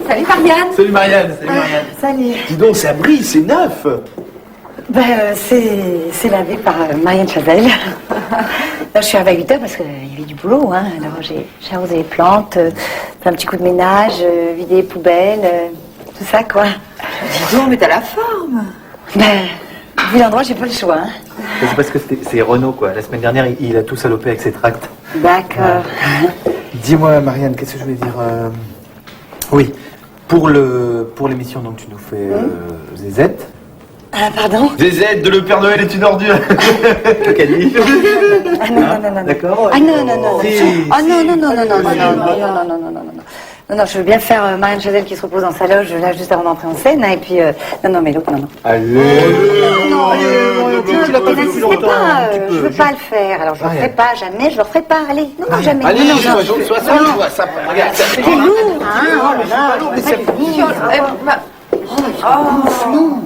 Salut Marianne. Salut Marianne. Salut Marianne. Salut. Dis donc, ça brille, c'est neuf. C'est lavé par Marianne Chazelle. Là, je suis arrivée à 8h parce qu'il y avait du boulot. Hein. Alors j'ai arrosé les plantes, fait un petit coup de ménage, vidé les poubelles, tout ça quoi. Dis donc, mais t'as la forme. Vu l'endroit, j'ai pas le choix. Hein. C'est parce que c'est Renaud, quoi. La semaine dernière, il a tout salopé avec ses tracts. D'accord. Dis-moi, Marianne, qu'est-ce que je voulais dire Oui, pour l'émission, donc tu nous fais Zézette. Pardon? Zézette de Le Père Noël est une ordure. Le caddie. Ah non. D'accord. Ah non. Si, Ah non, je veux bien faire Marianne Chazelle qui se repose dans sa loge là juste avant d'entrer en scène. Et puis, non, mais l'autre, non. Allez. Non, tu l'as pas fait depuis n'insistez longtemps. pas, je veux pas le faire. Alors je le ferai pas, jamais, je le referai pas. Allez, non, jamais. Allez, non, sois ça, tu vois, ça, regarde. c'est lourd, hein. Oh là là, mais c'est non.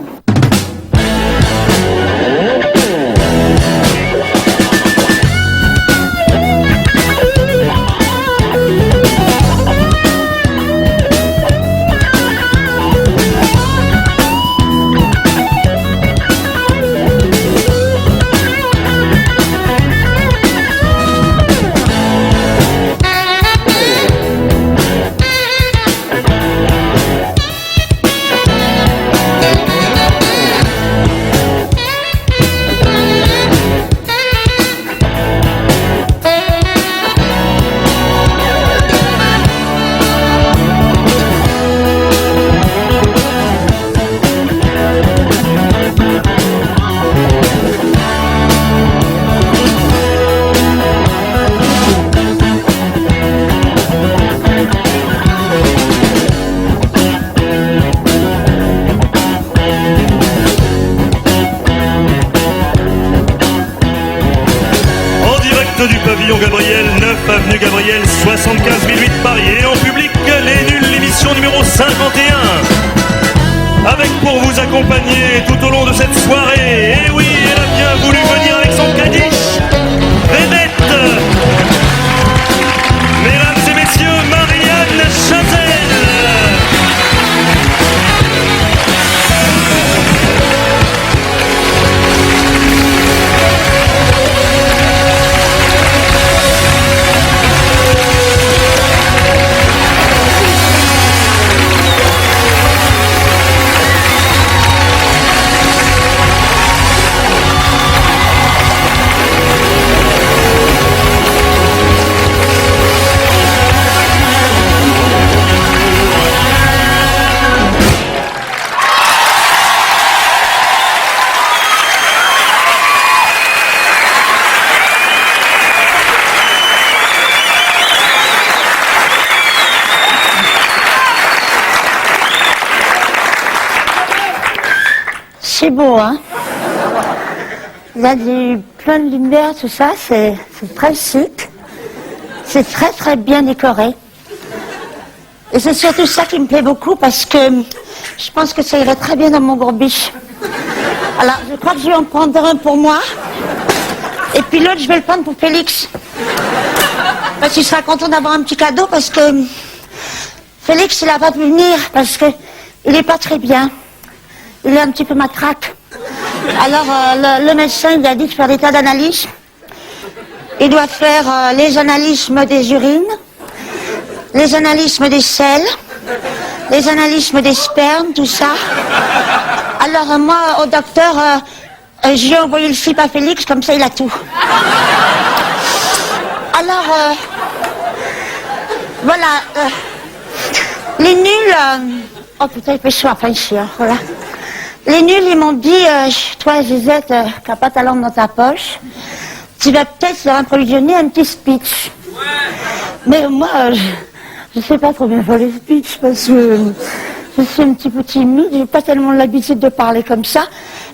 Du pavillon Gabriel, 9 avenue Gabriel, 75 008 Paris. Et en public, Les Nuls, l'émission numéro 51. Avec pour vous accompagner tout au long de cette soirée. Et oui, elle a bien voulu venir avec son cadiche. Vedette. Mesdames et messieurs, Marianne Chazelle. C'est beau, hein? Il y a plein de lumière, tout ça, c'est très chic. C'est très très bien décoré. Et c'est surtout ça qui me plaît beaucoup parce que je pense que ça irait très bien dans mon bourbiche. Alors, je crois que je vais en prendre un pour moi. Et puis l'autre, je vais le prendre pour Félix. Parce qu'il sera content d'avoir un petit cadeau parce que Félix, il n'a pas pu venir parce que il n'est pas très bien. Il est un petit peu matraque. Alors, le médecin il a dit de faire des tas d'analyses. Il doit faire les analyses des urines, les analyses des selles, les analyses des spermes, tout ça. Alors, moi, au docteur, j'ai envoyé le slip à Félix, comme ça, il a tout. Alors, voilà. Les nuls... oh putain, il fait chaud, enfin ici, hein, voilà. Les nuls, ils m'ont dit, toi, Gisette, qui n'as pas ta langue dans ta poche, tu vas peut-être leur improvisionner un petit speech. Ouais. Mais moi, je ne sais pas trop bien faire les speeches parce que je suis un petit peu timide, j'ai pas tellement l'habitude de parler comme ça,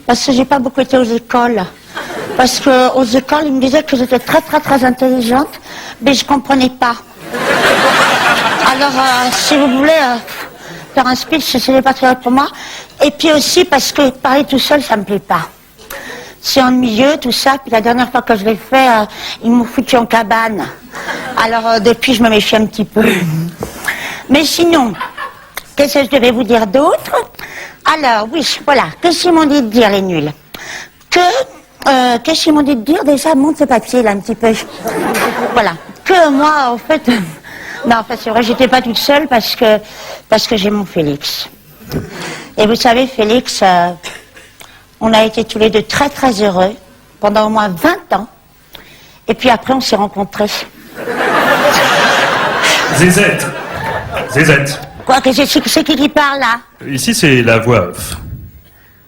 parce que j'ai pas beaucoup été aux écoles. Parce qu'aux écoles, ils me disaient que j'étais très très très intelligente, mais je comprenais pas. Alors, si vous voulez faire un speech, ce n'est pas très bien pour moi. Et puis aussi parce que parler tout seul, ça me plaît pas. C'est ennuyeux, tout ça. Puis la dernière fois que je l'ai fait, ils m'ont foutu en cabane. Alors depuis, je me méfie un petit peu. Mais sinon, qu'est-ce que je devais vous dire d'autre? Alors, oui, voilà. Qu'est-ce qu'ils m'ont dit de dire, les nuls? Qu'est-ce qu'ils m'ont dit de dire? Déjà, monte ce papier, là, un petit peu. Voilà. Que moi, en fait... Non, en fait, c'est vrai, j'étais pas toute seule parce que j'ai mon Félix. Et vous savez, Félix, on a été tous les deux très, très heureux pendant au moins 20 ans. Et puis après, on s'est rencontrés. Zézette. Zézette. Quoi, c'est qui parle, là? Ici, c'est la voix off.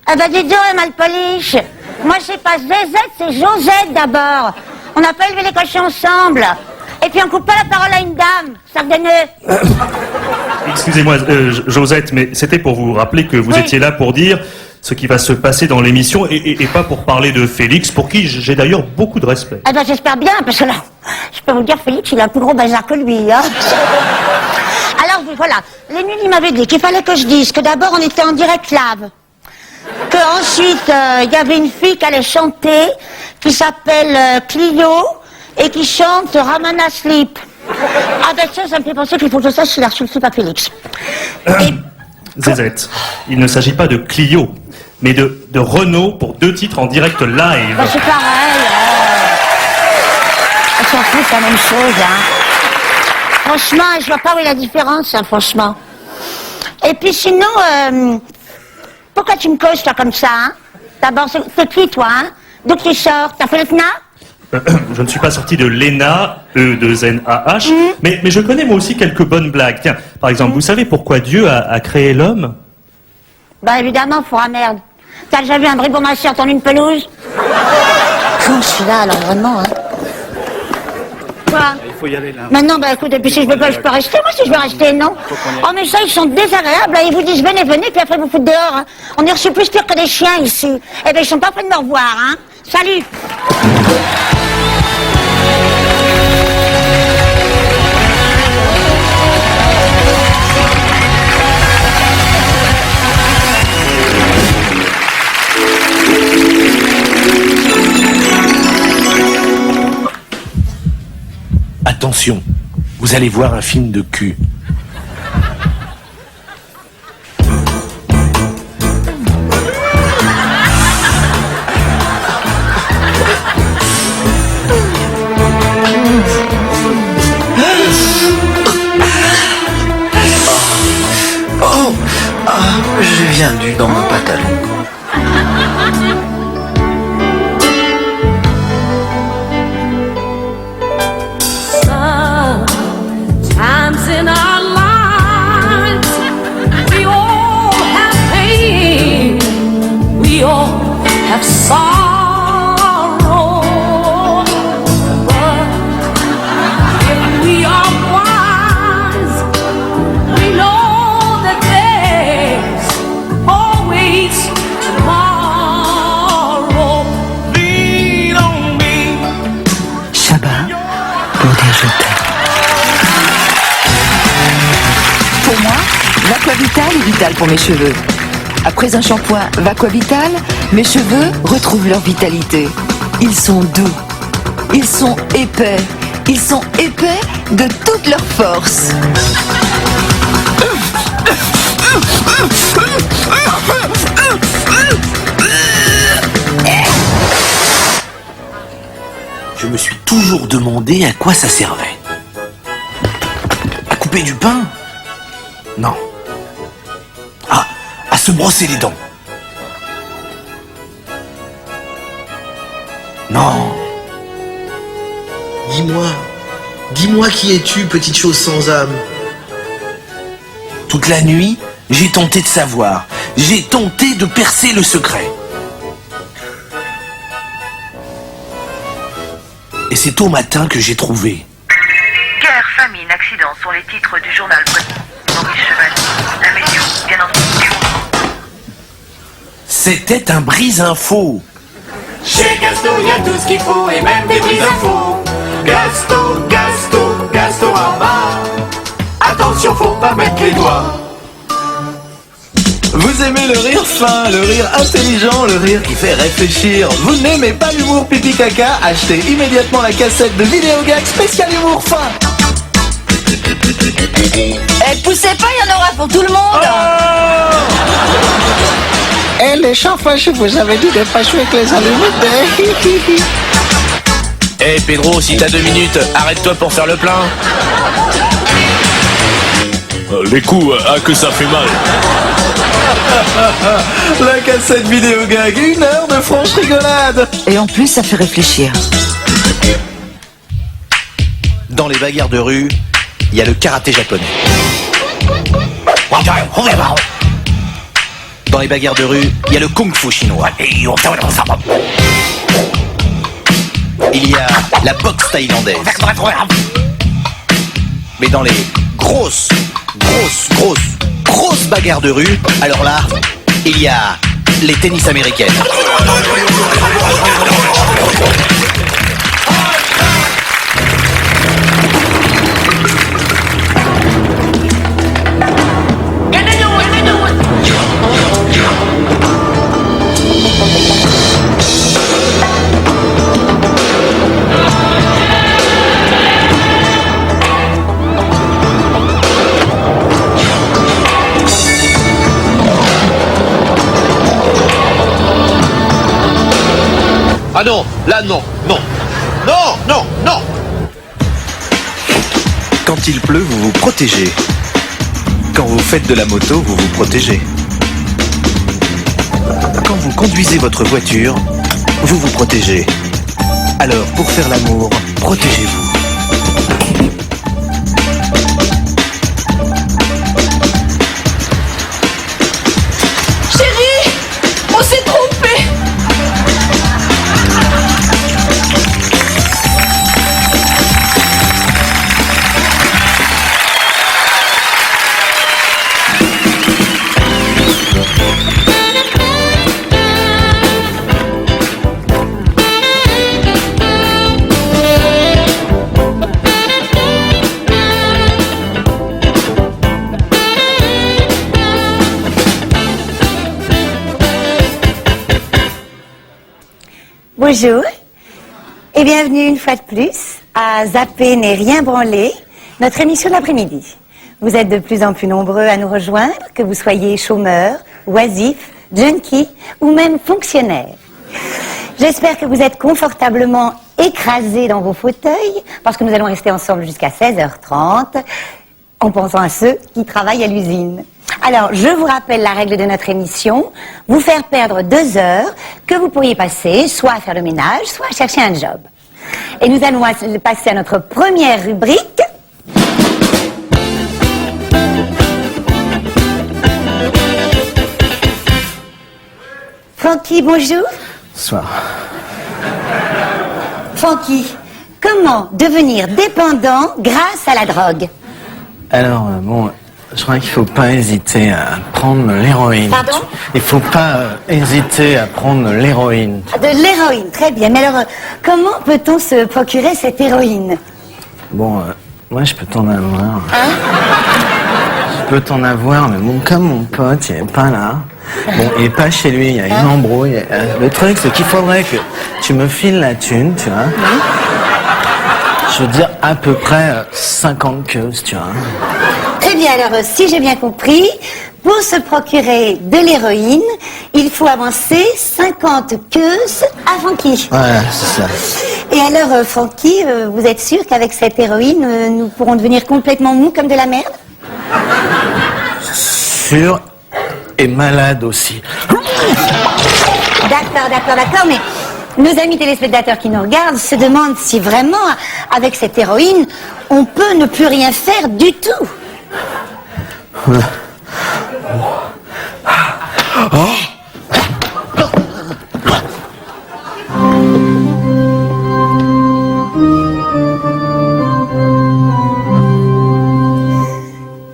Ah bah dis donc, Malpoliche. Moi, c'est pas Zézette, c'est Josette d'abord. On n'a pas élevé les cochons ensemble. Et puis on coupe pas la parole à une dame, sardaigneux. Excusez-moi, Josette, mais c'était pour vous rappeler que vous Oui. étiez là pour dire ce qui va se passer dans l'émission et pas pour parler de Félix, pour qui j'ai d'ailleurs beaucoup de respect. Ah ben j'espère bien, parce que là, je peux vous dire, Félix, il a un plus gros bazar que lui, hein. Alors voilà, les nuls, ils m'avaient dit qu'il fallait que je dise que d'abord on était en direct live, que ensuite il y avait une fille qui allait chanter, qui s'appelle Clio, et qui chante Ramana Sleep. Ah ben ça me fait penser qu'il faut que je sache s'il a reçu le slip à Félix. Zézette, il ne s'agit pas de Clio, mais de Renault pour 2 titres en direct live. Ben, c'est pareil. On s'en fout, c'est la même chose. Hein. Franchement, je vois pas où est la différence, hein, franchement. Et puis sinon, pourquoi tu me causes, toi, comme ça, hein? D'abord, c'est qui, toi, hein? D'où tu sors? T'as fait le FNA? Je ne suis pas sorti de l'ENA, E2NAH, mais je connais moi aussi quelques bonnes blagues. Tiens, par exemple, vous savez pourquoi Dieu a créé l'homme? Bah évidemment, fourra merde. T'as déjà vu un brigand masseur tendre une pelouse? Quand je suis là, alors vraiment, hein. Quoi? Il faut y aller là. Maintenant, bah écoute, et puis si je veux pas, je peux rester, moi si je veux rester, non? Oh mais ça, ils sont désagréables, là, ils vous disent venez, venez, puis après vous foutent dehors, hein. On est reçu plus pire que des chiens ici. Eh ben ils sont pas prêts de me revoir, hein. Salut! Attention, vous allez voir un film de cul. J'ai bien du dans mon pantalon. Sometimes in our lives, we all have pain, we all have sorrow. But if we are wise, we know that there's always tomorrow. Lean on me. Shabbat pour dire je t'aime. Pour moi, Vaquavital est vital pour mes cheveux. Après un shampoing Vaquavital, mes cheveux retrouvent leur vitalité. Ils sont doux, ils sont épais de toute leur force. Je me suis toujours demandé à quoi ça servait. À couper du pain? Non. Ah, à se brosser les dents? Non. Dis-moi qui es-tu, petite chose sans âme? Toute la nuit, j'ai tenté de savoir. J'ai tenté de percer le secret. Et c'est au matin que j'ai trouvé. Guerre, famine, accident sont les titres du journal Maurice Chevalier, un médium, bien entendu. C'était un brise-info. Chez Gasto, y a tout ce qu'il faut et même des brises infos. Gastorama. Attention, faut pas mettre les doigts. Vous aimez le rire fin, le rire intelligent, le rire qui fait réfléchir. Vous n'aimez pas l'humour pipi caca? Achetez immédiatement la cassette de vidéogag spécial humour fin. Eh, poussez pas, il y en aura pour tout le monde. Eh les chauffards, je vous avais dit de pas jouer avec les allumettes. Eh Pedro, si t'as 2 minutes, arrête-toi pour faire le plein. Les coups, que ça fait mal. La cassette vidéo gag, 1 heure de franche rigolade. Et en plus, ça fait réfléchir. Dans les bagarres de rue, il y a le karaté japonais. Dans les bagarres de rue, il y a le kung-fu chinois. Il y a la boxe thaïlandaise. Mais dans les grosses bagarres de rue, alors là, il y a les tennis américaines. Ah non, là non. Quand il pleut, vous vous protégez. Quand vous faites de la moto, vous vous protégez. Quand vous conduisez votre voiture, vous vous protégez. Alors, pour faire l'amour, protégez-vous. Chérie, on s'est trompé. Bonjour et bienvenue une fois de plus à Zapper n'est rien branler, notre émission de l'après-midi. Vous êtes de plus en plus nombreux à nous rejoindre, que vous soyez chômeurs, oisifs, junkies ou même fonctionnaires. J'espère que vous êtes confortablement écrasés dans vos fauteuils parce que nous allons rester ensemble jusqu'à 16h30 en pensant à ceux qui travaillent à l'usine. Alors, je vous rappelle la règle de notre émission, vous faire perdre 2 heures que vous pourriez passer soit à faire le ménage, soit à chercher un job. Et nous allons passer à notre première rubrique. Francky, bonjour. Bonsoir. Francky, comment devenir dépendant grâce à la drogue? Alors, bon, je crois qu'il faut pas hésiter à prendre l'héroïne. Pardon? Il faut pas hésiter à prendre l'héroïne. De l'héroïne, très bien. Mais alors, comment peut-on se procurer cette héroïne? Bon, moi je peux t'en avoir. Je peux t'en avoir, mais bon, comme mon pote, il est pas là. Bon, il est pas chez lui, il y a une embrouille. Le truc, c'est qu'il faudrait que tu me files la thune, tu vois. Je veux dire, à peu près 50 queues, tu vois. Très bien, alors si j'ai bien compris, pour se procurer de l'héroïne, il faut avancer 50 queues à Francky. Ouais, c'est ça. Et alors, Francky, vous êtes sûr qu'avec cette héroïne, nous pourrons devenir complètement mous comme de la merde? Sûr et malade aussi. D'accord, mais nos amis téléspectateurs qui nous regardent se demandent si vraiment, avec cette héroïne, on peut ne plus rien faire du tout.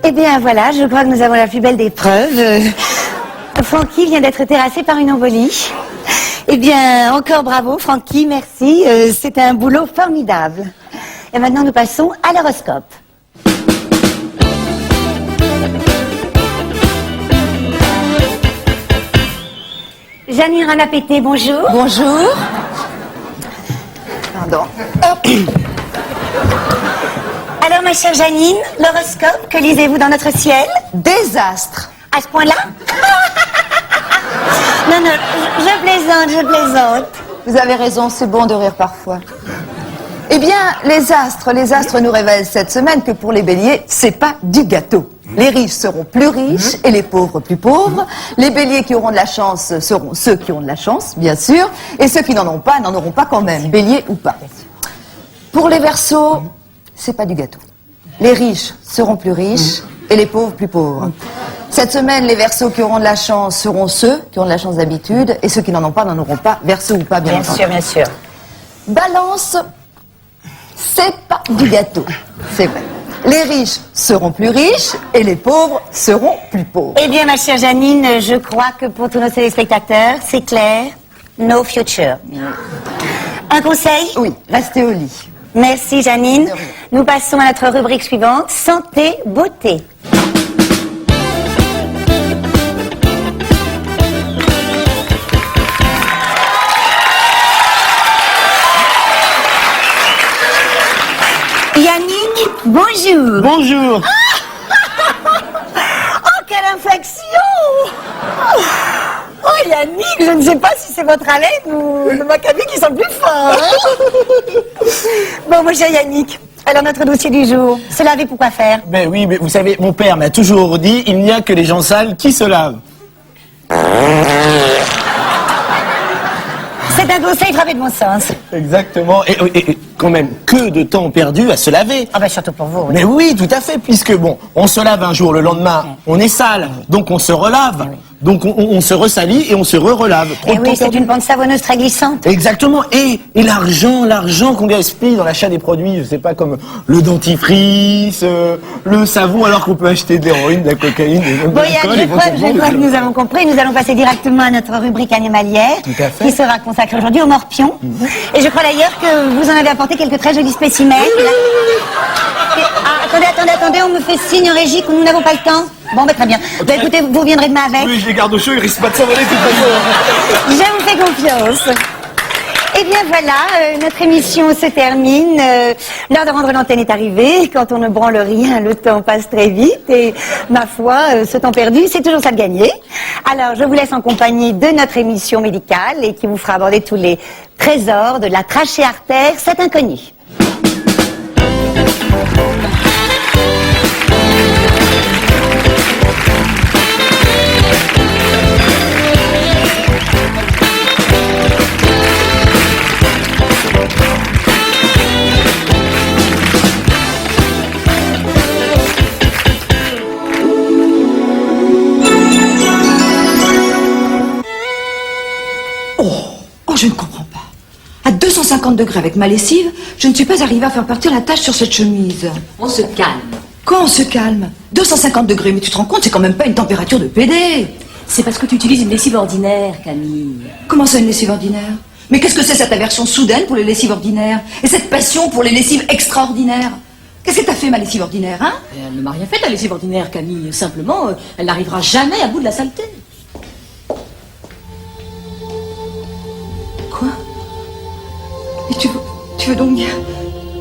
Eh bien voilà, je crois que nous avons la plus belle des preuves. Francky vient d'être terrassé par une embolie. Eh bien, encore bravo Francky, merci. C'est un boulot formidable. Et maintenant nous passons à l'horoscope. Janine Ranapété, bonjour. Bonjour. Pardon. Alors Alors, ma chère Janine, l'horoscope, que lisez-vous dans notre ciel? Désastre. À ce point-là? Non, non, je plaisante. Vous avez raison, c'est bon de rire parfois. Eh bien, les astres nous révèlent cette semaine que pour les béliers, c'est pas du gâteau. Les riches seront plus riches et les pauvres plus pauvres. Les béliers qui auront de la chance seront ceux qui ont de la chance, bien sûr. Et ceux qui n'en ont pas, n'en auront pas quand même, bélier ou pas. Pour les verseaux, c'est pas du gâteau. Les riches seront plus riches et les pauvres plus pauvres. Cette semaine, les verseaux qui auront de la chance seront ceux qui ont de la chance d'habitude et ceux qui n'en ont pas, n'en auront pas, verseau ou pas, bien entendu. Bien sûr. Balance, c'est pas du gâteau, c'est vrai. Les riches seront plus riches et les pauvres seront plus pauvres. Eh bien, ma chère Janine, je crois que pour tous nos téléspectateurs, c'est clair, no future. Un conseil? Oui, restez au lit. Merci Janine. Nous passons à notre rubrique suivante, santé, beauté. Yannick, bonjour. Bonjour. Oh, quelle infection! Oh, Yannick, je ne sais pas si c'est votre haleine ou le macabé qui sent le plus fort. Hein. Bon, mon cher Yannick, alors notre dossier du jour, se laver pour quoi faire? Ben oui, mais vous savez, mon père m'a toujours dit, il n'y a que les gens sales qui se lavent. C'est un conseil frappé de bon sens. Exactement. Et quand même, que de temps perdu à se laver. Ah ben surtout pour vous. Oui. Mais oui, tout à fait, puisque bon, on se lave un jour, le lendemain, on est sale, donc on se relave, donc on se ressalit et on se relave. Et oui, c'est une pente savonneuse très glissante. Exactement. Et l'argent qu'on gaspille dans l'achat des produits, je sais pas, comme le dentifrice, le savon, alors qu'on peut acheter de l'héroïne, de la cocaïne, de Bon, l'alcool. je crois que nous avons compris. Nous allons passer directement à notre rubrique animalière, Tout à fait. qui sera consacrée aujourd'hui aux morpions. Et je crois d'ailleurs que vous en avez apporté quelques très jolis spécimens. Ah, attendez, on me fait signe en régie que nous n'avons pas le temps. Bon, ben très bien. Ben, écoutez, vous reviendrez demain avec. Oui, je les garde au chaud, ils risquent pas de s'envoler de toute façon. Je vous fais confiance. Eh bien voilà, notre émission se termine. L'heure de rendre l'antenne est arrivée. Quand on ne branle rien, le temps passe très vite. Et ma foi, ce temps perdu, c'est toujours ça de gagner. Alors, je vous laisse en compagnie de notre émission médicale et qui vous fera aborder tous les trésors de la trachée artère, cet inconnu. Oh, je ne comprends pas. À 250 degrés avec ma lessive, je ne suis pas arrivée à faire partir la tache sur cette chemise. On se calme. Quand on se calme? 250 degrés, mais tu te rends compte, c'est quand même pas une température de PD. C'est parce que tu utilises une lessive ordinaire, Camille. Comment ça, une lessive ordinaire? Mais qu'est-ce que c'est cette aversion soudaine pour les lessives ordinaires? Et cette passion pour les lessives extraordinaires? Qu'est-ce que t'as fait, ma lessive ordinaire, hein? Elle ne m'a rien fait, ta lessive ordinaire, Camille. Simplement, elle n'arrivera jamais à bout de la saleté. Quoi? Et tu veux donc dire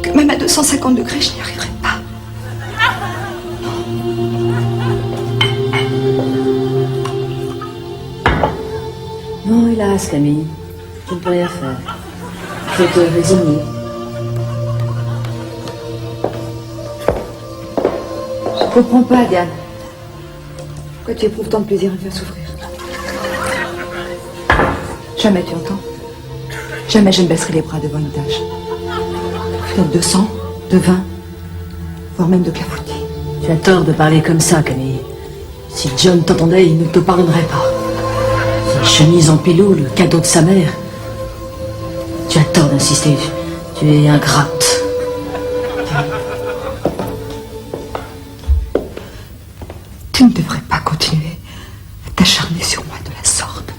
que même à 250 degrés, je n'y arriverai pas? Non, hélas, Camille. Tu ne peux rien faire. Tu peux te résigner. Je comprends pas, Diane. Pourquoi tu éprouves tant de plaisir à me faire souffrir? Jamais, tu entends? Jamais je ne baisserai les bras devant une tâche. Peut-être de sang, de vin, voire même de clafoutis. Tu as tort de parler comme ça, Camille. Si John t'entendait, il ne te pardonnerait pas. Cette chemise en pilou, le cadeau de sa mère. Tu as tort d'insister. Tu es ingrate. Tu ne devrais pas continuer à t'acharner sur moi de la sorte.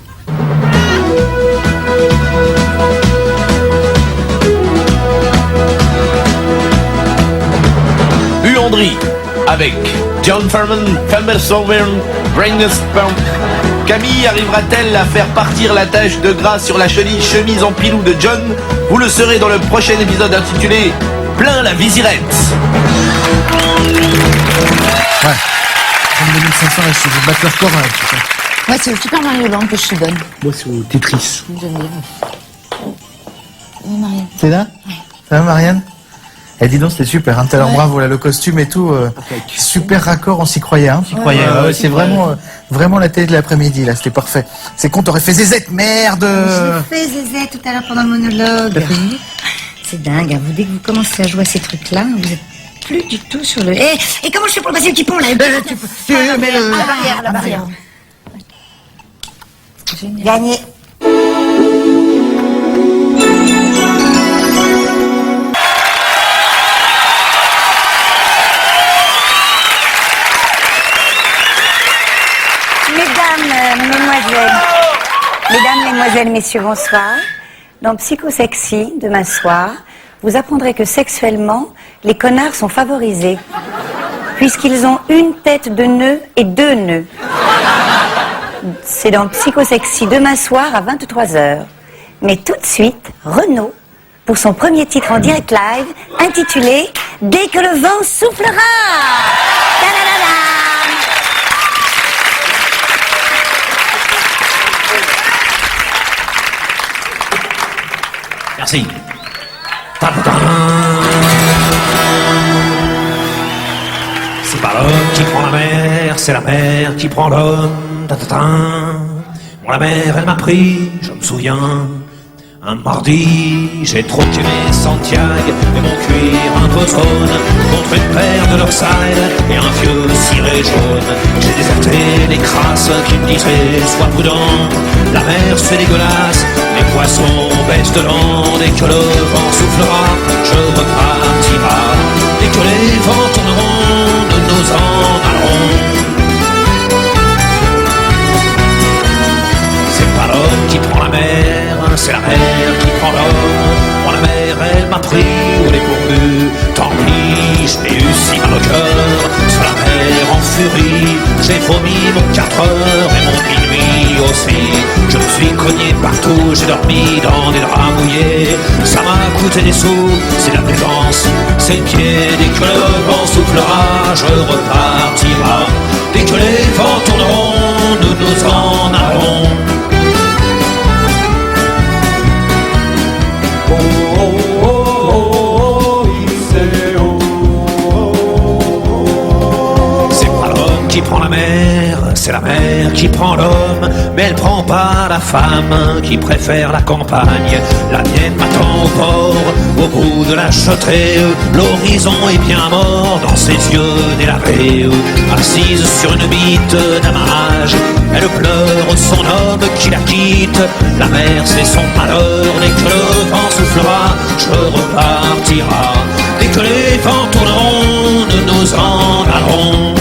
Buanderie, avec John Furman, Felmer Solvern, Brainless Pump. Camille arrivera-t-elle à faire partir la tache de gras sur la chemise en pilou de John? Vous le saurez dans le prochain épisode intitulé Plein la visirette. Ouais. 32 500, là, je vais battre le record, là, putain. Moi, c'est le Super Mario Land que je te donne. Moi, c'est au Tetris. J'aime bien. Marianne. C'est là? Ça va, Marianne? Eh, dis donc, c'était super, hein. Tout à l'heure, bravo, là, le costume et tout, super raccord, on s'y croyait, hein. C'est vraiment la télé de l'après-midi, là, c'était parfait. C'est con, t'aurais fait Zézette, merde! Je l'ai fait, Zézette, tout à l'heure pendant le monologue. C'est dingue, hein. Vous, dès que vous commencez à jouer à ces trucs-là, vous êtes plus du tout sur le... Et comment je fais pour le passer le petit pont, là? La barrière. Gagné. Mesdames, mesdemoiselles, messieurs, bonsoir. Dans Psychosexy, demain soir, vous apprendrez que sexuellement, les connards sont favorisés, puisqu'ils ont une tête de nœud et 2 nœuds. C'est dans Psychosexy, demain soir à 23h. Mais tout de suite, Renaud, pour son premier titre en direct live, intitulé « Dès que le vent soufflera ». Merci. C'est pas l'homme qui prend la mer, c'est la mer qui prend l'homme. Bon, la mer, elle m'a pris, je me souviens. Un mardi, j'ai troqué mes Santiago et mon cuir un peu jaune contre une paire de Dockside et un vieux ciré jaune. J'ai déserté les crasses qui me disaient sois prudent. La mer c'est dégueulasse, les poissons baissent dedans. Dès que le vent soufflera, je repartira. Dès que les vents tourneront, nous nous en allerons. C'est pas l'homme qui prend la mer, c'est la mer qui prend l'homme. Moi la mer elle m'a pris au dépourvu. Tant pis, j'ai eu si mal au cœur. Sur la mer en furie, j'ai vomi mon 4 heures et mon minuit aussi. Je me suis cogné partout, j'ai dormi dans des draps mouillés. Ça m'a coûté des sous, c'est la plaisance, c'est le pied. Dès que le vent soufflera, je repartira. Dès que les vents tourneront, nous nous en allerons. Qui prend la mer, c'est la mer qui prend l'homme, mais elle prend pas la femme qui préfère la campagne. La mienne m'attend au port, au bout de la chaussée. L'horizon est bien mort dans ses yeux délavés. Assise sur une bite d'amarrage, elle pleure son homme qui la quitte. La mer c'est son malheur, dès que le vent soufflera, je repartira. Dès que les vents tourneront, nous nous en allerons.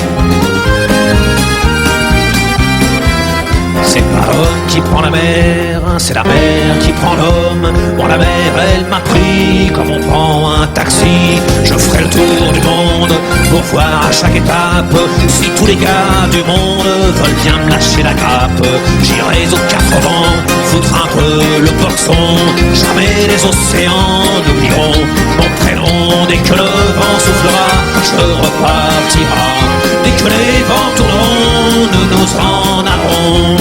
C'est pas l'homme qui prend la mer, c'est la mer qui prend l'homme. Bon, la mer, elle m'a pris comme on prend un taxi. Je ferai le tour du monde pour voir à chaque étape si tous les gars du monde veulent bien me lâcher la grappe. J'irai aux 4 vents, foutre un peu le boxon. Jamais les océans n'oublieront mon prénom. Dès que le vent soufflera, je repartira. Dès que les vents tourneront, nous nous en allerons.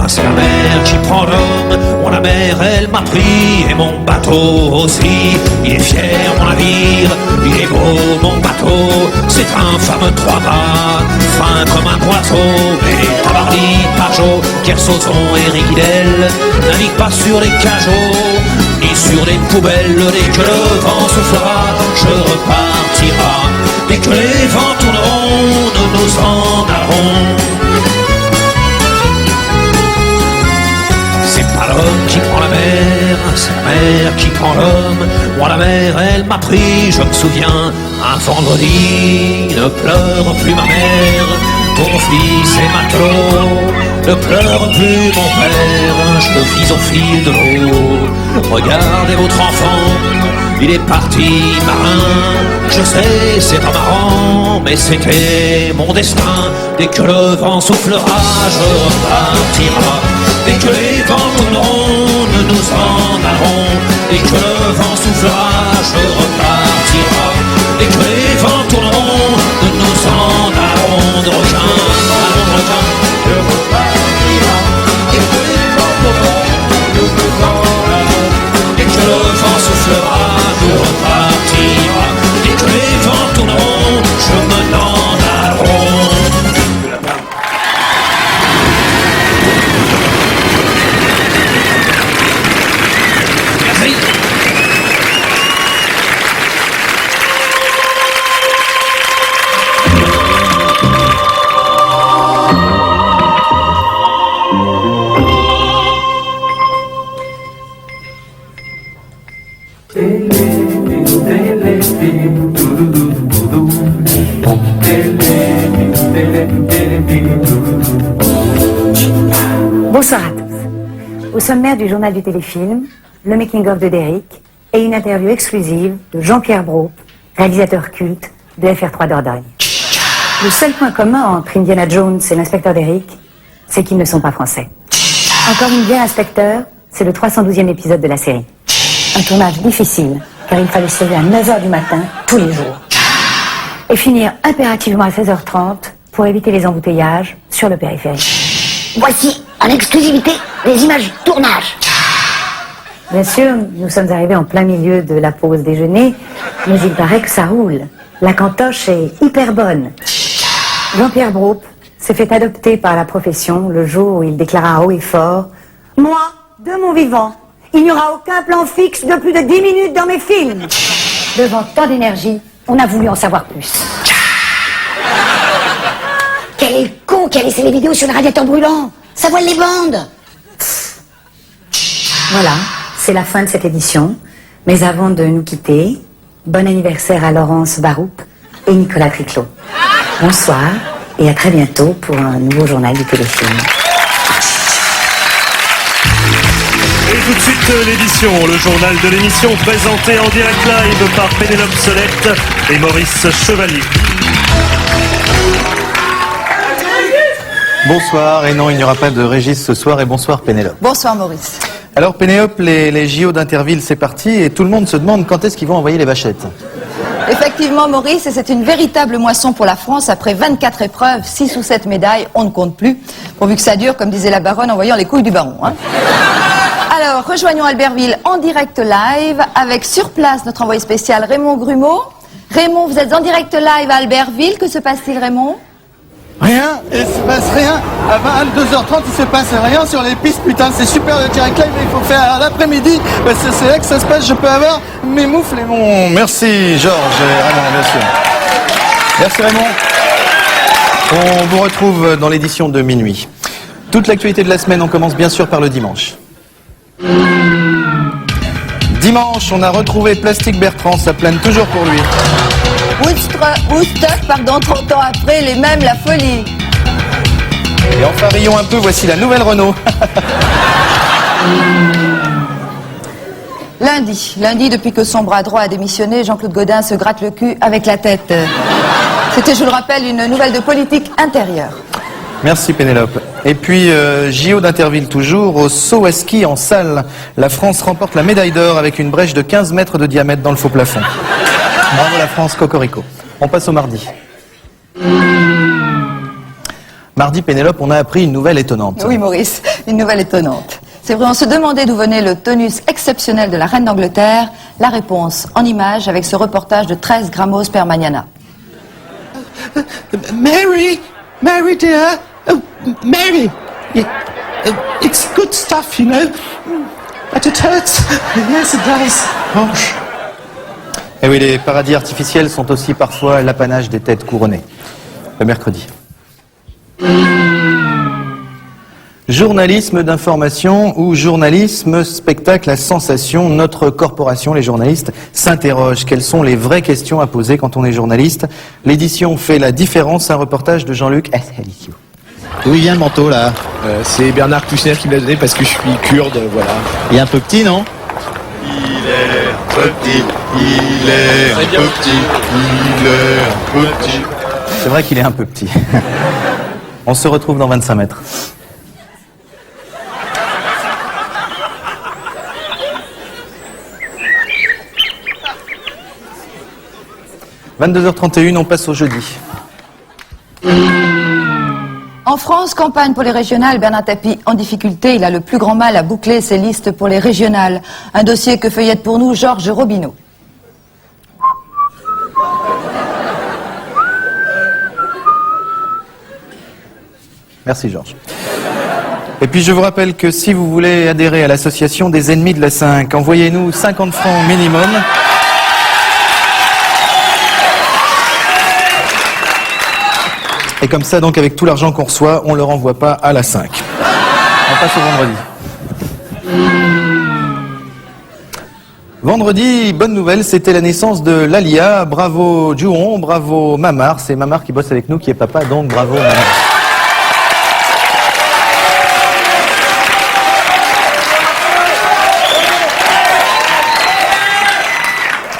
C'est la mer qui prend l'homme. Moi la mer elle m'a pris et mon bateau aussi. Il est fier mon navire, il est beau mon bateau. C'est un fameux 3 mâts, fin comme un poisson. Mais Tabarly, Pajot, Kersozon et Rigidel naviguent pas sur les cajots ni sur les poubelles. Dès que le vent soufflera, je repartira. Dès que les vents tourneront, nous nous en allerons. C'est pas l'homme qui prend la mer, c'est la mer qui prend l'homme. Moi la mer elle m'a pris, je me souviens, un vendredi. Ne pleure plus ma mère, ton fils est matelot. Ne pleure plus mon père, je le vis au fil de l'eau. Regardez votre enfant, Il est parti marin, je sais c'est pas marrant, mais c'était mon destin. Dès que le vent soufflera, je repartira. Dès que les vents tourneront, nous nous en allons. Dès que le vent soufflera, je repartira. Dès que les vents tourneront, nous nous en allons. De requin, allons de requin, je repartira. Dès que les vents tourneront, nous nous en allons. Dès que le vent soufflera, nous repartira. Dès que les vents tourneront, je m'en allons. Bonsoir à tous. Au sommaire du journal du téléfilm, le making-of de Derrick et une interview exclusive de Jean-Pierre Brault, réalisateur culte de FR3 Dordogne. Le seul point commun entre Indiana Jones et l'inspecteur Derrick, c'est qu'ils ne sont pas français. Encore une bien inspecteur, c'est le 312e épisode de la série. Un tournage difficile, car il fallait se lever à 9h du matin, tous les jours. Et finir impérativement à 16h30 pour éviter les embouteillages sur le périphérique. Voici, en exclusivité, les images du tournage. Bien sûr, nous sommes arrivés en plein milieu de la pause déjeuner, mais il paraît que ça roule. La cantoche est hyper bonne. Jean-Pierre Brault s'est fait adopter par la profession le jour où il déclara haut et fort « Moi, de mon vivant, il n'y aura aucun plan fixe de plus de 10 minutes dans mes films !» Devant tant d'énergie, on a voulu en savoir plus. Quel est le con qui a laissé les vidéos sur le radiateur brûlant? Ça voile les bandes. Voilà, c'est la fin de cette édition. Mais avant de nous quitter, bon anniversaire à Laurence Baroup et Nicolas Triclot. Bonsoir et à très bientôt pour un nouveau journal du téléfilm. Et tout de suite l'édition, le journal de l'émission présenté en direct live par Pénélope Solette et Maurice Chevalier. Bonsoir, et non, il n'y aura pas de Régis ce soir, et bonsoir Pénélope. Bonsoir Maurice. Alors Pénélope, les JO d'Interville, c'est parti, et tout le monde se demande quand est-ce qu'ils vont envoyer les vachettes. Effectivement Maurice, et c'est une véritable moisson pour la France. Après 24 épreuves, 6 ou 7 médailles, on ne compte plus. Pourvu que ça dure, comme disait la baronne en voyant les couilles du baron. Hein. Alors, rejoignons Albertville en direct live, avec sur place notre envoyé spécial Raymond Grumeau. Raymond, vous êtes en direct live à Albertville, que se passe-t-il Raymond ? Rien, il se passe rien. À 22h30, il se passe rien sur les pistes, putain, c'est super le direct live, mais il faut faire à l'après-midi, parce que c'est là que ça se passe, je peux avoir mes moufles et mon... Merci Georges et Raymond, bien sûr. Merci Raymond. On vous retrouve dans l'édition de minuit. Toute l'actualité de la semaine, on commence bien sûr par le dimanche. Dimanche, on a retrouvé Plastique Bertrand, ça plane toujours pour lui. Woodstock, pardon, 30 ans après, les mêmes, la folie. Et enfin, rions un peu, voici la nouvelle Renault. Lundi, depuis que son bras droit a démissionné, Jean-Claude Gaudin se gratte le cul avec la tête. C'était, je le rappelle, une nouvelle de politique intérieure. Merci Pénélope. Et puis, JO d'Interville toujours, au saut à ski en salle. La France remporte la médaille d'or avec une brèche de 15 mètres de diamètre dans le faux plafond. Bravo la France, cocorico. On passe au mardi. Mardi, Pénélope, on a appris une nouvelle étonnante. Oui Maurice, une nouvelle étonnante. C'est vrai, on se demandait d'où venait le tonus exceptionnel de la reine d'Angleterre. La réponse en images avec ce reportage de 13 grammos per mañana. Mary dear, Mary, it's good stuff, you know, but it hurts. Yes, it does. Gosh. Et oui, les paradis artificiels sont aussi parfois l'apanage des têtes couronnées. Le mercredi. Journalisme d'information ou journalisme spectacle à sensation, notre corporation, les journalistes, s'interroge. Quelles sont les vraies questions à poser quand on est journaliste? L'édition fait la différence, un reportage de Jean-Luc Assalicio. D'où il vient le manteau là? C'est Bernard Kouchner qui me l'a donné parce que je suis kurde, voilà. Il est un peu petit, non? Il un peu petit, il est un peu petit, il est un peu petit. C'est vrai qu'il est un peu petit. On se retrouve dans 25 mètres. « 22h31, on passe au jeudi. En France, campagne pour les régionales, Bernard Tapie en difficulté. Il a le plus grand mal à boucler ses listes pour les régionales. Un dossier que feuillette pour nous Georges Robineau. Merci Georges. Et puis je vous rappelle que si vous voulez adhérer à l'association des ennemis de la 5, envoyez-nous 50 francs minimum. Et comme ça, donc, avec tout l'argent qu'on reçoit, on ne le renvoie pas à la 5. On passe au vendredi. Vendredi, bonne nouvelle, c'était la naissance de Lalia. Bravo Juon, bravo Mamar. C'est Mamar qui bosse avec nous, qui est papa, donc bravo Mamar.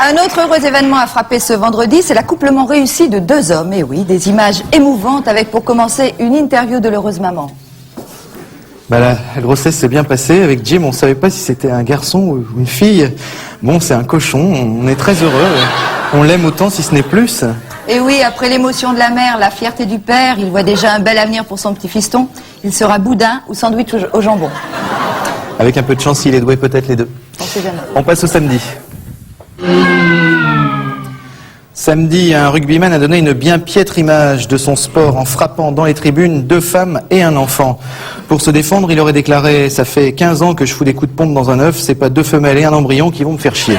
Un autre heureux événement a frappé ce vendredi, c'est l'accouplement réussi de 2 hommes. Et oui, des images émouvantes avec pour commencer une interview de l'heureuse maman. Bah la grossesse s'est bien passée. Avec Jim, on ne savait pas si c'était un garçon ou une fille. Bon, c'est un cochon, on est très heureux. On l'aime autant si ce n'est plus. Et oui, après l'émotion de la mère, la fierté du père, il voit déjà un bel avenir pour son petit fiston. Il sera boudin ou sandwich au jambon. Avec un peu de chance, il est doué peut-être les deux. On sait jamais. On passe au samedi. Samedi, un rugbyman a donné une bien piètre image de son sport en frappant dans les tribunes 2 femmes et un enfant. Pour se défendre, il aurait déclaré « Ça fait 15 ans que je fous des coups de pompe dans un œuf, c'est pas 2 femelles et un embryon qui vont me faire chier. »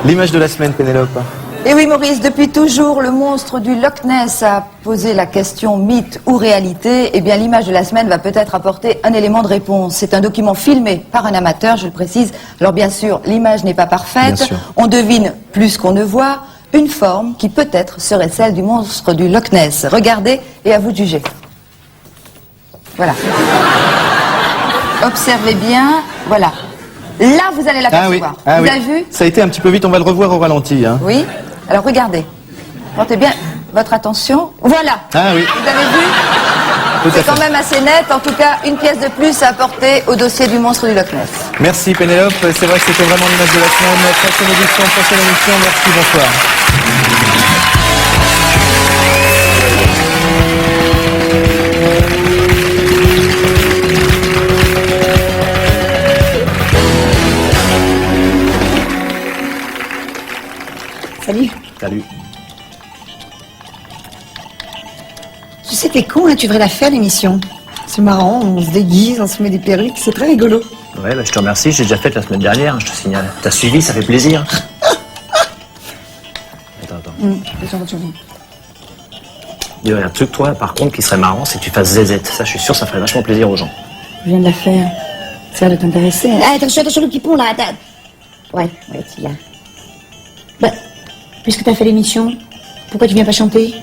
L'image de la semaine, Pénélope. Et oui, Maurice, depuis toujours, le monstre du Loch Ness a posé la question mythe ou réalité. Eh bien, l'image de la semaine va peut-être apporter un élément de réponse. C'est un document filmé par un amateur, je le précise. Alors, bien sûr, l'image n'est pas parfaite. On devine plus qu'on ne voit une forme qui peut-être serait celle du monstre du Loch Ness. Regardez et à vous de juger. Voilà. Observez bien. Voilà. Là, vous allez l'apercevoir. Ah vous oui. avez vu? Ça a été un petit peu vite, on va le revoir au ralenti. Hein. Oui. Alors regardez. Portez bien votre attention. Voilà. Ah oui. Vous avez vu? C'est quand même assez net. En tout cas, une pièce de plus à apporter au dossier du monstre du Loch Ness. Merci Pénélope, c'est vrai que c'était vraiment l'image de la semaine. Prochaine émission, merci, bonsoir. Salut. Salut. Tu sais, t'es con, hein, tu devrais la faire l'émission. C'est marrant, on se déguise, on se met des perruques, c'est très rigolo. Ouais, bah, je te remercie, j'ai déjà fait la semaine dernière, je te signale. T'as suivi, ça fait plaisir. Attends. Il y aurait un truc, toi, par contre, qui serait marrant, c'est que tu fasses zézette. Ça, je suis sûr, ça ferait vachement plaisir aux gens. Je viens de la faire. Ça va t'intéresser. Ah, attention le petit pont là, attends. Ouais, tu viens. Bah, puisque t'as fait l'émission, pourquoi tu viens pas chanter?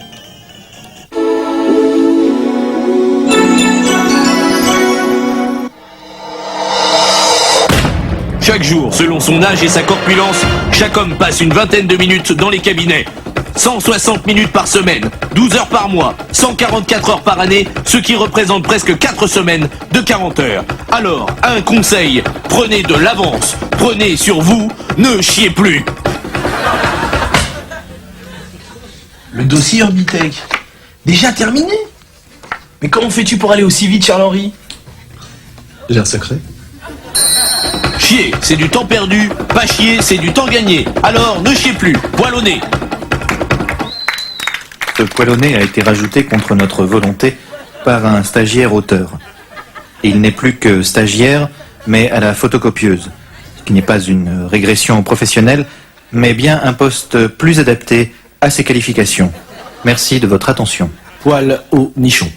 Chaque jour, selon son âge et sa corpulence, chaque homme passe une vingtaine de minutes dans les cabinets. 160 minutes par semaine, 12 heures par mois, 144 heures par année, ce qui représente presque 4 semaines de 40 heures. Alors, un conseil, prenez de l'avance, prenez sur vous, ne chiez plus. Le dossier Orbitech. Déjà terminé? Mais comment fais-tu pour aller aussi vite, Charles-Henri? J'ai un secret. Chier, c'est du temps perdu, pas chier, c'est du temps gagné. Alors, ne chiez plus, poil au nez. Ce poil au nez a été rajouté contre notre volonté par un stagiaire auteur. Il n'est plus que stagiaire, mais à la photocopieuse, ce qui n'est pas une régression professionnelle, mais bien un poste plus adapté à ses qualifications. Merci de votre attention. Poil au nichon.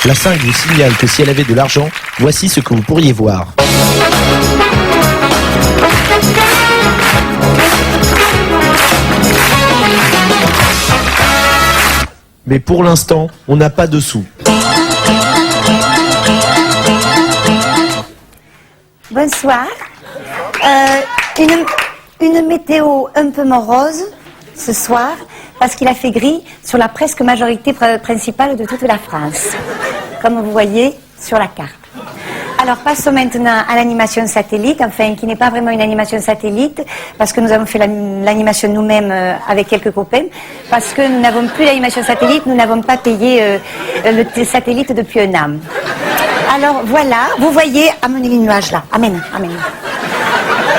La 5 vous signale que si elle avait de l'argent, voici ce que vous pourriez voir. Mais pour l'instant, on n'a pas de sous. Bonsoir. Une météo un peu morose ce soir parce qu'il a fait gris sur la presque majorité principale de toute la France, comme vous voyez sur la carte. Alors passons maintenant à l'animation satellite, enfin qui n'est pas vraiment une animation satellite parce que nous avons fait l'animation nous-mêmes avec quelques copains, parce que nous n'avons plus l'animation satellite, nous n'avons pas payé le satellite depuis un an. Alors voilà, vous voyez, amenez les nuages là, amène.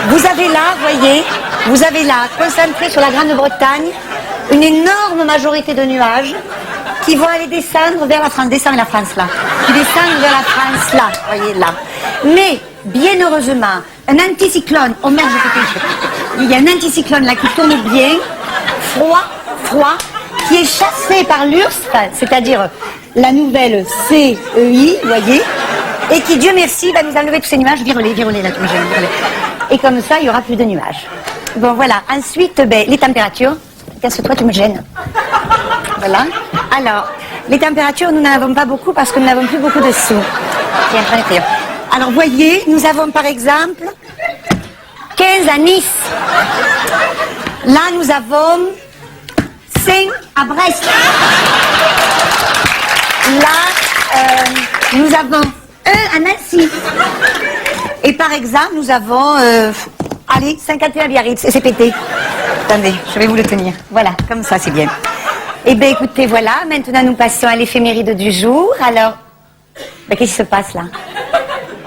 Vous avez là, voyez, concentré sur la Grande-Bretagne, une énorme majorité de nuages qui vont aller descendre vers la France. Descends la France là. Qui descendent vers la France là, voyez là. Mais, bien heureusement, un anticyclone, oh merde, il y a un anticyclone là qui tourne bien, froid, qui est chassé par l'URSS, c'est-à-dire la nouvelle CEI, voyez, et qui, Dieu merci, va nous enlever tous ces nuages virolés là, tout virolés. Et comme ça, il n'y aura plus de nuages. Bon, voilà. Ensuite, les températures. Casse-toi, tu me gênes. Voilà. Alors, les températures, nous n'en avons pas beaucoup parce que nous n'avons plus beaucoup de sous. Tiens, prends l'écrire. Alors, voyez, nous avons par exemple 15 à Nice. Là, nous avons 5 à Brest. Là, nous avons 1 à Nancy. Et par exemple, nous avons, 51 à Biarritz. Et c'est pété. Attendez, je vais vous le tenir. Voilà, comme ça, c'est bien. Eh bien, écoutez, voilà. Maintenant, nous passons à l'éphéméride du jour. Alors, qu'est-ce qui se passe là?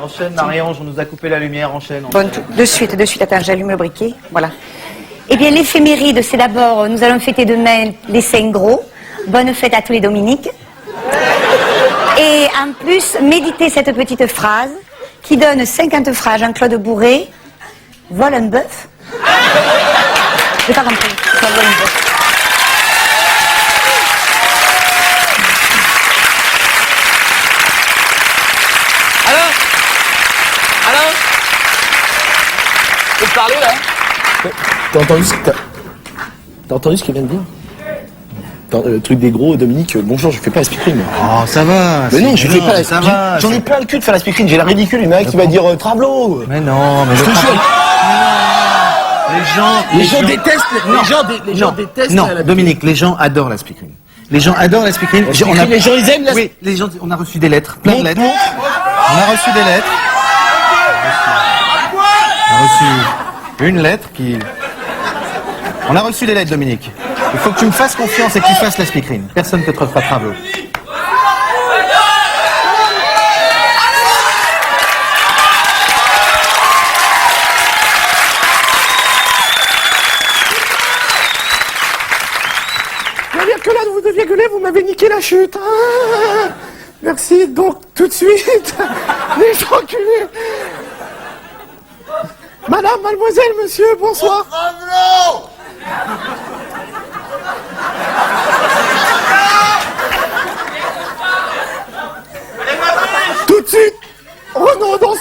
Enchaîne, Marie-Ange, on nous a coupé la lumière, enchaîne. Bon, de suite. Attends, j'allume le briquet. Voilà. Eh bien, l'éphéméride, c'est d'abord, nous allons fêter demain les Saints Gros. Bonne fête à tous les Dominiques. Et en plus, méditez cette petite phrase qui donne 50 phrases. Jean-Claude Bourré vole un bœuf. J'ai pas compris. Vole un bœuf. Alors Tu peux parler là T'as entendu ce qu'il vient de dire? Le truc des gros, Dominique, bonjour, je fais pas la speakerine. Oh, ça va. Mais non, je fais pas la ça va. J'en ai plein le cul de faire la speakerine, j'ai la ridicule, il y en a qui va dire Travelo. Mais non, mais je te jure. Les gens détestent. Non, Dominique, les gens adorent la speakerine. Les gens adorent la speakerine. Les gens, ils aiment la. Oui, les gens, on a reçu des lettres, plein de lettres. On a reçu des lettres. On a reçu une lettre qui. On a reçu des lettres, Dominique. Il faut que tu me fasses confiance et que tu fasses la speakerine. Personne ne te fera Travelo. Que là, vous deviez gueuler, vous m'avez niqué la chute. Ah, merci, donc tout de suite, les enculés. Madame, mademoiselle, monsieur, bonsoir. Tout de suite, Renaud, dans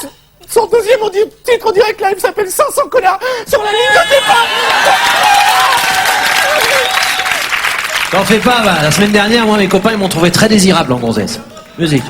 son deuxième titre en direct live, s'appelle 500 connards sur la ligne de départ. T'en fais pas, la semaine dernière, moi, mes copains, ils m'ont trouvé très désirable en gonzesse. Musique.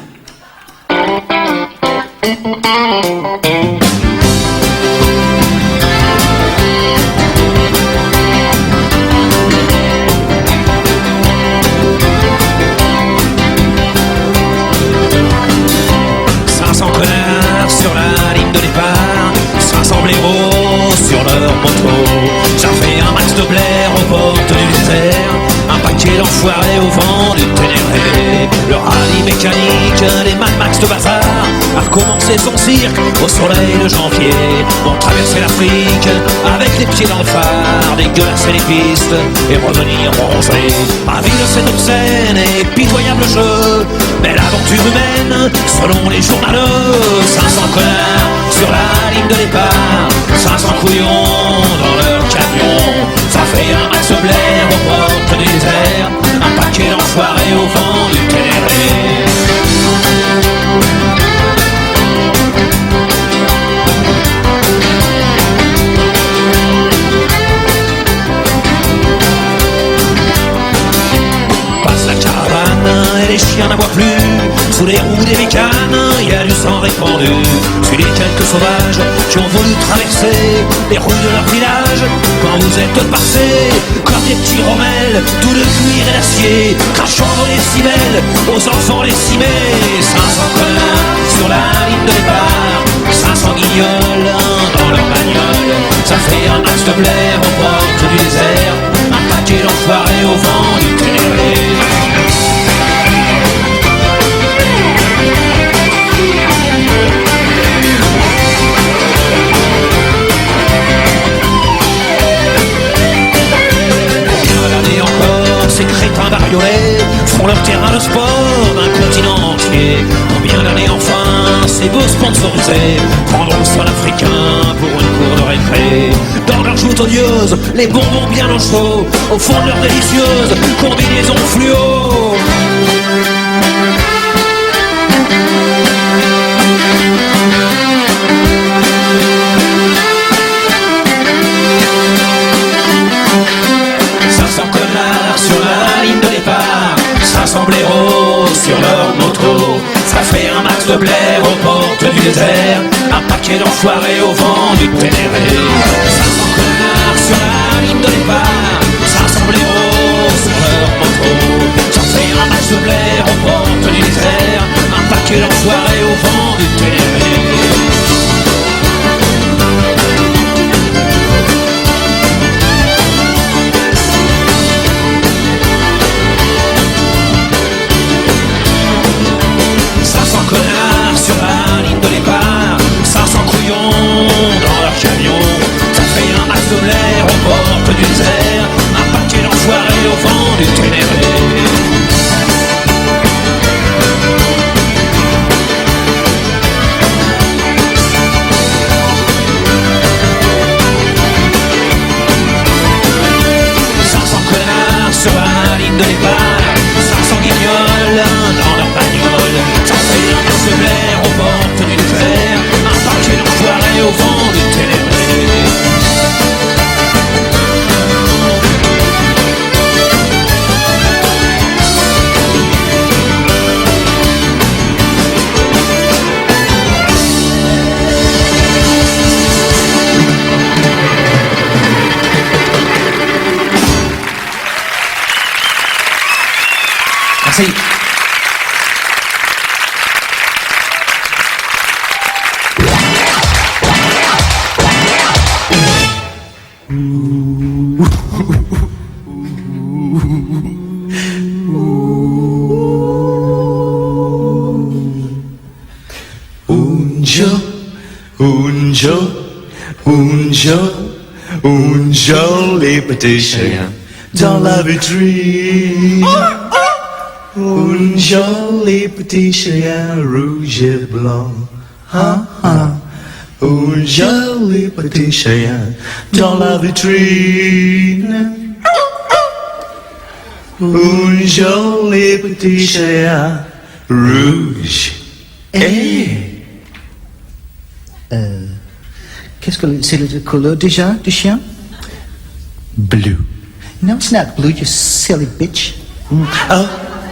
500 connards sur la ligne de départ, 500 blaireaux sur leur moto. Ça fait un max de blaire aux portes du désert. Un paquet d'enfoirés au vent du Ténébré. Le rallye mécanique, les Mad Max de bazar, a recommencé son cirque au soleil de janvier. On traversait l'Afrique avec les pieds dans le phare, dégueulasser les pistes et revenir bronzé. Ravi de cet obscène et pitoyable jeu, belle aventure humaine selon les journaleux. 500 connards sur la ligne de départ, 500 couillons dans leur camion. Ça fait un max de blaire aux portes du désert, un paquet d'enfoirés au vent du Ténébré. Passe la caravane et les chiens n'aboient plus. Sous les roues des bécanes, il y a du sang répandu. Sur les quelques sauvages qui ont voulu traverser les rues de leur village. Quand vous êtes passés comme des petits rommels, tout de cuir et d'acier, crachant dans les cimelles, aux enfants les cimets. 500 connards sur la ligne de départ, 500 guignols dans leur bagnole. Ça fait un max de blaire aux portes du désert, un paquet d'enfoirés au vent du Ténéré. Ces crétins bariolés font leur terrain de sport d'un continent entier. Combien d'années enfin, ces beaux sponsorisés prendront le sol africain pour une cour de récré. Dans leurs joutes odieuses, les bonbons bien au chaud, au fond de leur délicieuse combinaison fluo. Sur la ligne de départ, 500 blaireaux sur leur moto. Ça fait un max de blaire aux portes du désert, un paquet d'enfoirés au vent du Ténéré. 500 connards sur la ligne de départ, 500 blaireaux sur leur moto. Ça fait un max de blaire aux portes du désert, un paquet d'enfoirés au vent du Ténéré. 500 connards sur la ligne de départ, 500 couillons dans leur camion. Ça fait un max de blaire aux portes du désert, un paquet d'enfoirés au vent du Ténéré. 500 connards sur la ligne de départ, 500 guignols dans leur bagnole. Ça fait un max de blaire aux portes du désert, un paquet d'enfoirés au vent du Ténéré. Merci. Un joli petit chien dans la vitrine. Un joli petit chien rouge et blanc. Un joli petit chien dans la vitrine. Un joli petit chien rouge et... Qu'est-ce que c'est la couleur déjà du chien? blue. No, it's not blue, you silly bitch. Oh,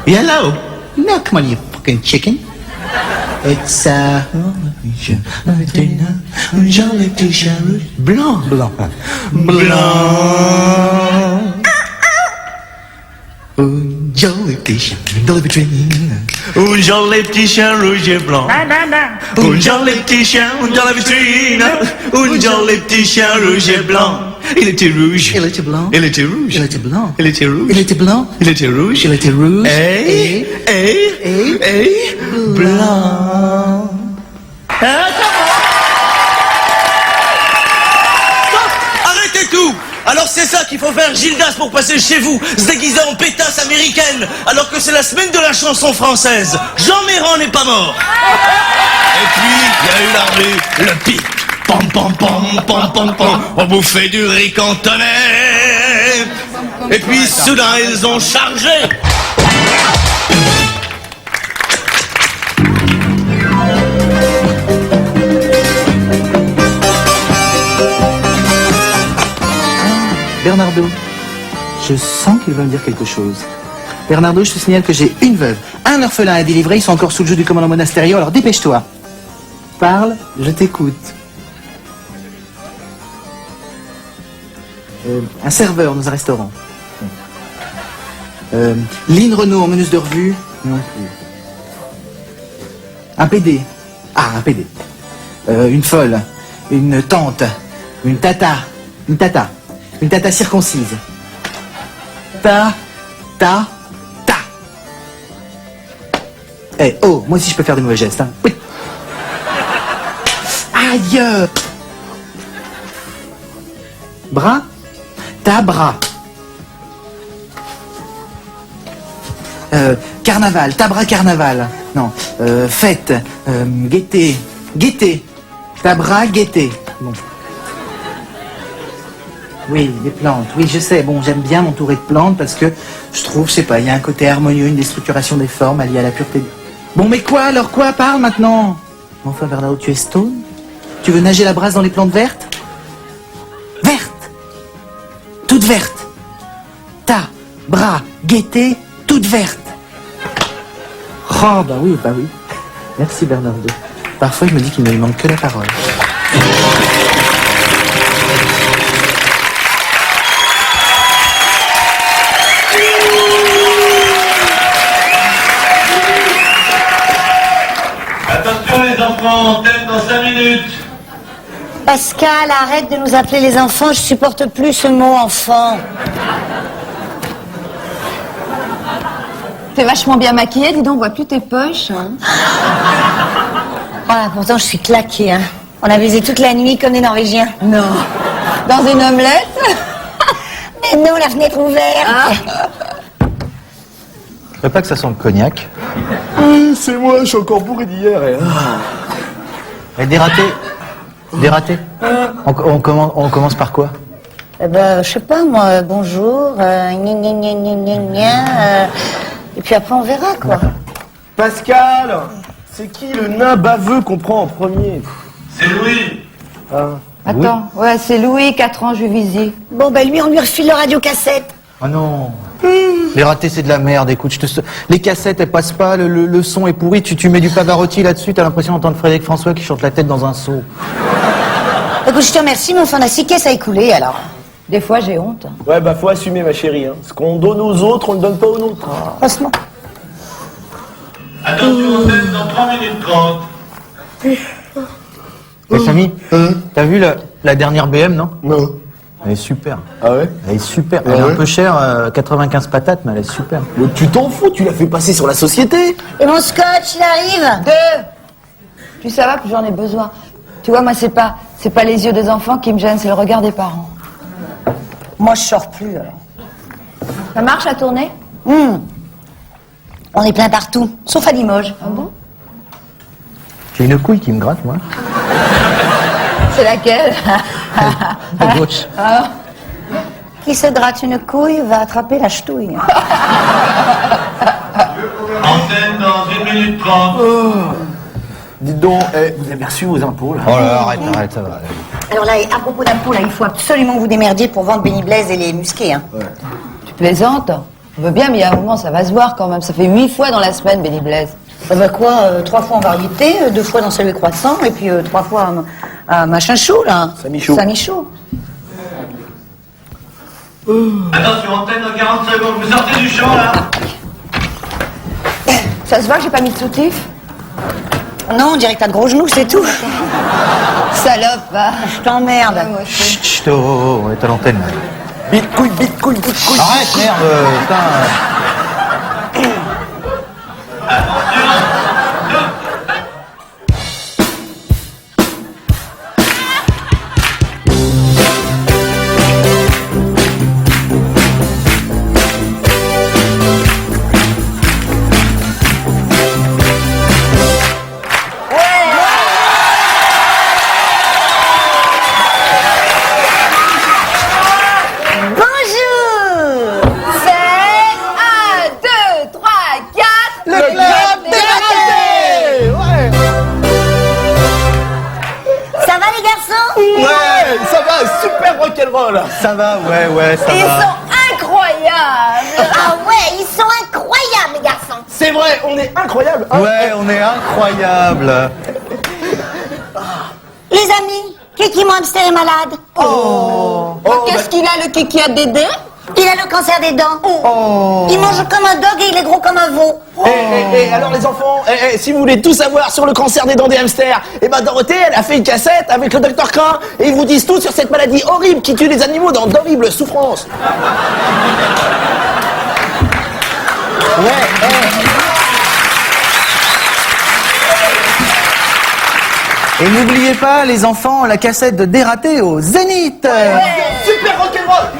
yellow. No, come on, you fucking chicken. It's un joli petit chien rouge. blanc. Blanc. Blanc. Un joli petit chien dans la vitrine. Un joli petit chien rouge et blanc. Un joli petit chien dans la vitrine. Un joli petit chien rouge et blanc. Il était rouge. Il était blanc. Il était rouge. Il était blanc. Il était rouge. Il était blanc. Il était rouge. Il était rouge. Et blanc. Arrêtez tout! Alors c'est ça qu'il faut faire, Gildas, pour passer chez vous, se déguiser en pétasse américaine, alors que c'est la semaine de la chanson française. Jean Méran n'est pas mort. Et puis, il y a eu la rue, le pic. Pam pam pam pam pam pam, on bouffait du riz cantonais. Et puis soudain ils ont chargé. Bernardo, je sens qu'il va me dire quelque chose. Bernardo, je te signale que j'ai une veuve, un orphelin à délivrer, ils sont encore sous le joug du commandant Monasterio, alors dépêche-toi. Parle, je t'écoute. Un serveur dans un restaurant. Lynn Renault en meneuse de revue. Non plus. Un PD. Ah, un PD. Une folle. Une tante. Une tata. Une tata circoncise. Ta. Eh, oh, moi aussi je peux faire des mauvais gestes, hein. Oui. Aïe. Bras. Ta bras. Carnaval, tabra carnaval. Non, fête, gaieté, tabra gaieté. Bon. Oui, les plantes, oui, je sais. Bon, j'aime bien m'entourer de plantes parce que je trouve, je sais pas, il y a un côté harmonieux, une déstructuration des formes alliée à la pureté. Bon, mais quoi alors, quoi? Parle maintenant. Enfin, Bernardo, tu es stone? Tu veux nager la brasse dans les plantes vertes? Vertes, toutes vertes. Ta, bras, gaieté, toutes vertes. Oh, bah oui. Merci Bernardo. Parfois, je me dis qu'il ne lui manque que la parole. Attention les enfants, thème dans 5 minutes. Pascal, arrête de nous appeler les enfants, je supporte plus ce mot enfant. T'es vachement bien maquillée, dis donc, on voit plus tes poches. Hein. Voilà, pourtant je suis claquée, hein. On a baisé toute la nuit comme des Norvégiens. Non. Dans une omelette? Mais non, la fenêtre ouverte. Ah. Je veux pas que ça sent le cognac. C'est moi, je suis encore bourré d'hier. Dératé. On commence par quoi? Eh ben, je sais pas, moi, bonjour, gna gna gna gna gna gna, et puis après on verra, quoi. Pascal, c'est qui le nain baveux qu'on prend en premier? C'est Louis. Attends, ouais, c'est Louis, 4 ans, Juvisy. Bon, ben lui, on lui refile le radiocassette. Ah non. Les ratés, c'est de la merde. Écoute, les cassettes, elles passent pas, le son est pourri. Tu mets du Pavarotti là-dessus, t'as l'impression d'entendre Frédéric François qui chante la tête dans un seau. Écoute, je te remercie, mais enfin, on a 6 caisses à écouler, alors. Des fois, j'ai honte. Ouais, bah faut assumer, ma chérie. Hein. Ce qu'on donne aux autres, on le donne pas aux nôtres. Franchement. Attention, thème dans 3 minutes 30. Samy, t'as vu la dernière BM, non? Non. Elle est super. Ah ouais? Elle est super. Elle est un peu chère, 95 patates, mais elle est super. Mais tu t'en fous, tu l'as fait passer sur la société. Et mon scotch, il arrive. 2. Plus ça va, plus j'en ai besoin. Tu vois, moi, c'est pas les yeux des enfants qui me gênent, c'est le regard des parents. Moi, je sors plus, alors. Ça marche, la tournée? On est plein partout, sauf à Limoges. Ah bon? J'ai une couille qui me gratte, moi. C'est laquelle? À gauche. Ah. Qui se gratte une couille va attraper la ch'touille. Antenne dans 1 minute 30. Dites donc, vous avez reçu vos impôts, là? Oh là, arrête, ça va. Alors là, à propos d'impôts, là, il faut absolument vous démerdier pour vendre Benny Blaise et les musquets, hein. Ouais. Tu plaisantes? On veut bien, mais il y a un moment, ça va se voir quand même. Ça fait 8 fois dans la semaine, Benny Blaise. Ça va quoi 3 fois en variété, 2 fois dans celui croissant, et puis 3 fois à machin chaud, là. Samichaud. Samichaud. Attention, antenne dans 40 secondes. Vous sortez du champ, là. Ça se voit que j'ai pas mis de soutif? Non, on dirait que t'as de gros genoux, c'est tout. Salope, va. Je t'emmerde. Ouais, moi aussi. Chut, oh, on est à l'antenne. Là. Bite couille. Arrête, merde, putain. Ça va, ouais, ça Ils va. sont incroyables. Ah ouais, ils sont incroyables. est incroyable. Ouais, on est incroyable. Les amis, Kiki mon hamster est malade. Qu'est-ce qu'il a, le Kiki à Dédé? Il a le cancer des dents. Oh. Il mange comme un dog et il est gros comme un veau. Et alors les enfants, si vous voulez tout savoir sur le cancer des dents des hamsters, Dorothée, elle a fait une cassette avec le docteur Crin et ils vous disent tout sur cette maladie horrible qui tue les animaux dans d'horribles souffrances. Et n'oubliez pas, les enfants, la cassette de Dératé au Zénith. Super rock'n'roll.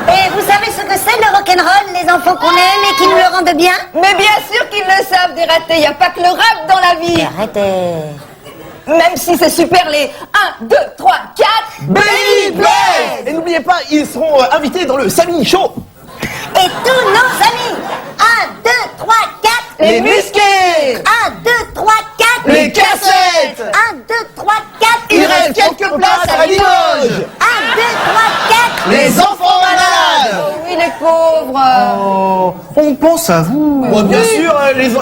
Et vous savez ce que c'est le rock'n'roll, les enfants qu'on aime et qui nous le rendent bien? Mais bien sûr qu'ils le savent, Dératé. Il n'y a pas que le rap dans la vie. Arrêtez. Même si c'est super les 1, 2, 3, 4. Baby Blaze. Et n'oubliez pas, ils seront invités dans le Samy Show. Et tous nos amis. 1, 2, 3, 4. Les musclés. 1, 2, 3, 4. Les cassettes. 1, 2, 3, 4. Il reste quelques places à Limoges. 1, 2, 3, 4. Les enfants malades. Oh oui, les pauvres. Oh, on pense à vous. Bon, bien sûr,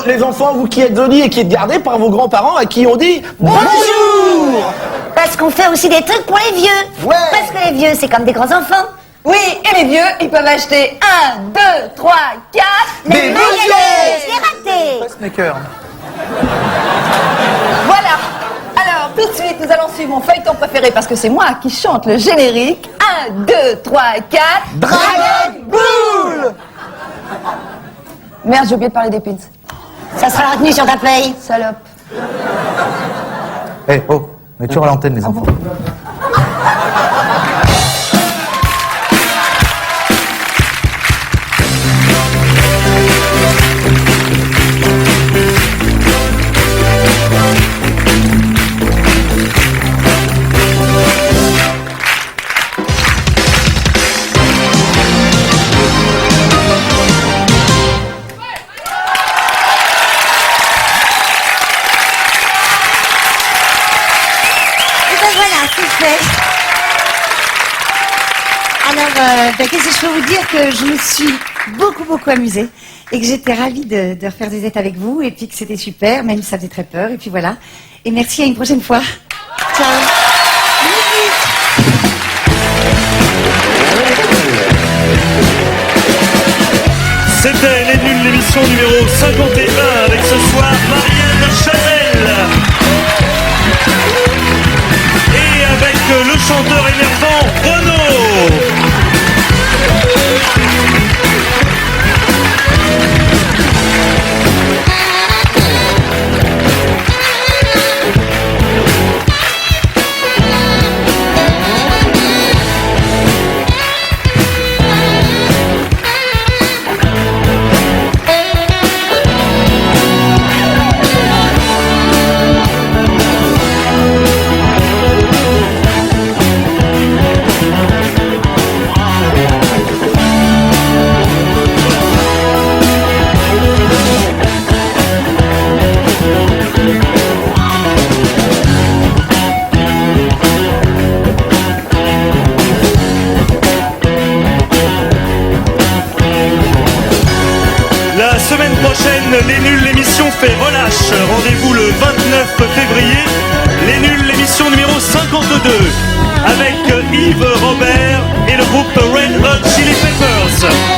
les enfants, vous qui êtes jolis et qui êtes gardés par vos grands-parents à qui on dit bonjour. Parce qu'on fait aussi des trucs pour les vieux. Ouais. Parce que les vieux, c'est comme des grands enfants. Oui, et les vieux, ils peuvent acheter 1, 2, 3, 4. Des musclés. C'est raté. Pacemaker. Voilà. Alors, tout de suite, nous allons suivre mon feuilleton préféré parce que c'est moi qui chante le générique. 1, 2, 3, 4. Dragon Ball. Merde, j'ai oublié de parler des pins. Ça sera retenu sur ta play. Salope. Eh, oh, on est toujours à l'antenne, les enfants. Alors, qu'est-ce que je peux vous dire que je me suis beaucoup amusée et que j'étais ravie de refaire des êtres avec vous et puis que c'était super, même si ça faisait très peur. Et puis voilà. Et merci, à une prochaine fois. Ciao. C'était Les Nuls, l'émission numéro 51 avec ce soir Marianne Chazelle. Et avec le chanteur énervant Renaud. La semaine prochaine, Les Nuls, l'émission fait relâche. Rendez-vous le 29 février. Les Nuls, l'émission numéro 52. Avec Yves Robert et le groupe Red Hot Chili Peppers.